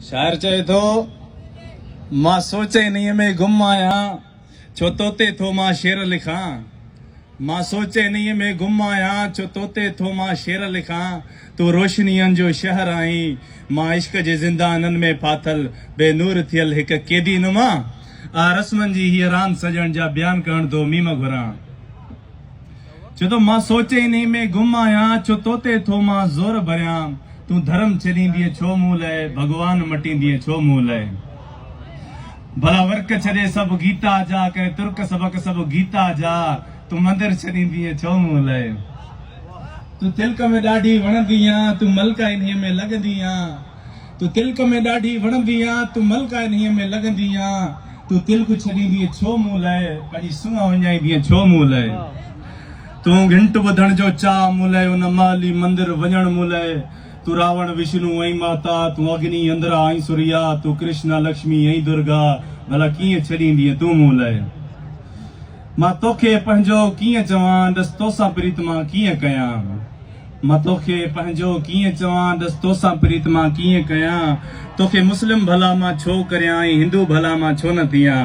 शायर चए थो मां सोचे नहीं में गुम आया छो तोते थो मां शेर लिखां। मां सोचे नहीं में गुम आया छो तोते थो मां शेर लिखां। तू रोशनियन जो शहर आई मां इश्क जे ज़िंदानन में फाथल बेनूर थियल हिक कैदी नुमा। आ रस्मन जी हीअ रांद सजण जा बयान करण तो मीम घुरां। छो तो मां सोचे नहीं में गुम आया छो तोते थो मां ज़ोर भरियां। तू धर्म छॾींदीअ छो मूं लाइ भगवान मटींदीअ छो मूं लाइ। भला वर्क छॾे सब गीता जा करे तुर्क सबक सब गीता जा। तू मंदिर छॾींदीअ छो मूं लाइ। तू तिलक में ॾाढी वणंदी आ तू मलका इन्हीअ में लॻंदी आ। तू तिलक में ॾाढी वणंदी आ तू मलका इन्हीअ में लॻंदी आ। तू तिलक छॾींदीअ छो मूं लाइ पंहिंजी सूंहं विञाईंदीअ छो मूं लाइ। तू घंट ॿुधण जो चाह मूं लाइ उन माली मंदिर वञण मूं लाइ। तू रावण विष्णु ऐं माता तू अग्नि अंदरा ऐं सूर्या तू कृष्णा लक्ष्मी ऐं दुर्गा। भला कीअं छॾींदीअ तू मूं लाइ। मां तोखे पंहिंजो कीअं चवां दस तोसां प्रीत मां कीअं कयां। मां तोखे पंहिंजो कीअं चवां दस तोसां प्रीत मां कीअं कयां। तोखे मुस्लिम भला मां छो करियां ऐं हिंदू भला मां छो न थियां।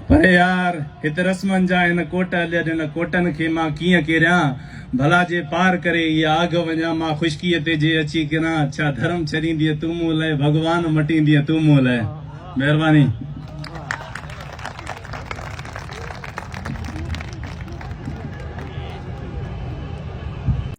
पर यार हिते रस्मन जा हिन कोट हलिया हिन कोटनि खे मां कीअं केरियां। भला जे पार करे इहा आग वञा मां ख़ुशकीअ ते जे अची किरां। छा धर्म छॾींदीअ तू मूं लाइ भगवान मटींदीअ तू मूं लाइ। महिरबानी।